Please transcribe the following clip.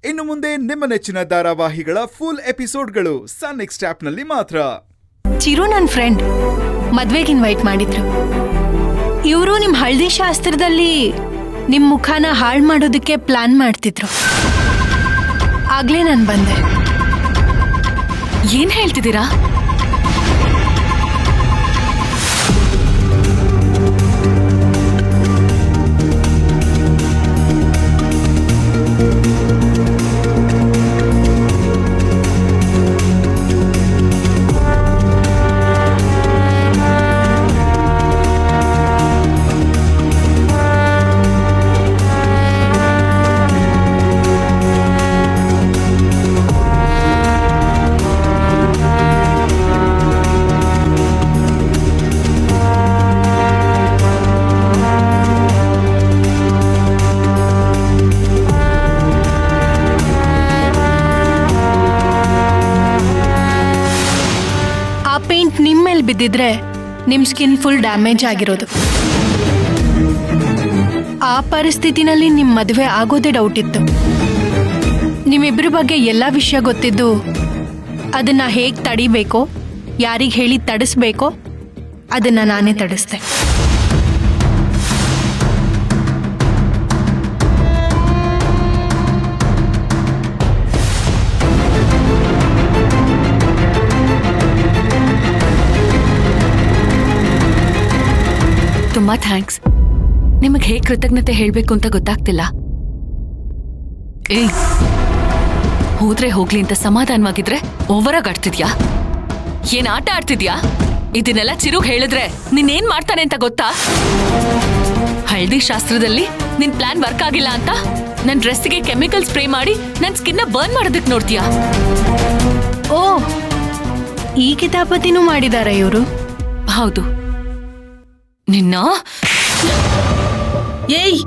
ಇನ್ನು ಮುಂದೆ ನಿಮ್ಮ ನೆಚ್ಚಿನ ಧಾರಾವಾಹಿಗಳ ಫುಲ್ ಎಪಿಸೋಡ್ಗಳು ಸನ್ ನೆಕ್ಸ್ಟ್ ಆಪ್ನಲ್ಲಿ ಮಾತ್ರ. ಚಿರು ನನ್ನ ಫ್ರೆಂಡ್ ಮದ್ವೆಗೆ ಇನ್ವೈಟ್ ಮಾಡಿದ್ರು. ಇವರು ನಿಮ್ಮ ಹಳದಿ ಶಾಸ್ತ್ರದಲ್ಲಿ ನಿಮ್ಮ ಮುಖನ ಹಾಳು ಮಾಡೋದಕ್ಕೆ ಪ್ಲಾನ್ ಮಾಡ್ತಿದ್ರು. ಆಗ್ಲೇ ನಾನು ಬಂದೆ. ಏನ್ ಹೇಳ್ತಿದ್ದೀರಾ? ಪೇಂಟ್ ನಿಮ್ಮ ಮೇಲೆ ಬಿದ್ದಿದ್ರೆ ನಿಮ್ಮ ಸ್ಕಿನ್ ಫುಲ್ ಡ್ಯಾಮೇಜ್ ಆಗಿರೋದು. ಆ ಪರಿಸ್ಥಿತಿನಲ್ಲಿ ನಿಮ್ಮ ಮದುವೆ ಆಗೋದೇ ಡೌಟ್ ಇತ್ತು. ನಿಮ್ಮಿಬ್ಬರ ಬಗ್ಗೆ ಎಲ್ಲ ವಿಷಯ ಗೊತ್ತಿದ್ದು ಅದನ್ನ ಹೇಗೆ ತಡಿಬೇಕೋ, ಯಾರಿಗೆ ಹೇಳಿ ತಡಿಸ್ಬೇಕೋ ಅದನ್ನ ನಾನೇ ತಡಿಸ್ದೆ. ತುಂಬಾ ಥ್ಯಾಂಕ್ಸ್. ನಿಮಗೆ ಹೇಗೆ ಕೃತಜ್ಞತೆ ಹೇಳ್ಬೇಕು ಅಂತ ಗೊತ್ತಾಗ್ತಿಲ್ಲ. ಏಯ್, ಹೋದ್ರೆ ಹೋಗ್ಲಿ ಅಂತ ಸಮಾಧಾನವಾಗಿದ್ರೆ ಓವರಾಗಿ ಆಡ್ತಿದ್ಯಾ? ಏನ್ ಆಟ ಆಡ್ತಿದ್ಯಾ? ಇದನ್ನೆಲ್ಲ ಚಿರುಗ್ ಹೇಳಿದ್ರೆ ನೀನೇನ್ ಮಾಡ್ತಾನೆ ಅಂತ ಗೊತ್ತಾ? ಹಳದಿ ಶಾಸ್ತ್ರದಲ್ಲಿ ನಿನ್ ಪ್ಲಾನ್ ವರ್ಕ್ ಆಗಿಲ್ಲ ಅಂತ ನನ್ ಡ್ರೆಸ್ಗೆ ಕೆಮಿಕಲ್ ಸ್ಪ್ರೇ ಮಾಡಿ ನನ್ ಸ್ಕಿನ್ ಬರ್ನ್ ಮಾಡೋದಕ್ ನೋಡ್ತೀಯಾ? ಓ, ಈ ಕಿತಾಪತಿನೂ ಮಾಡಿದಾರ ಇವರು? ಹೌದು. ನಿನ್ನ ಏಯ್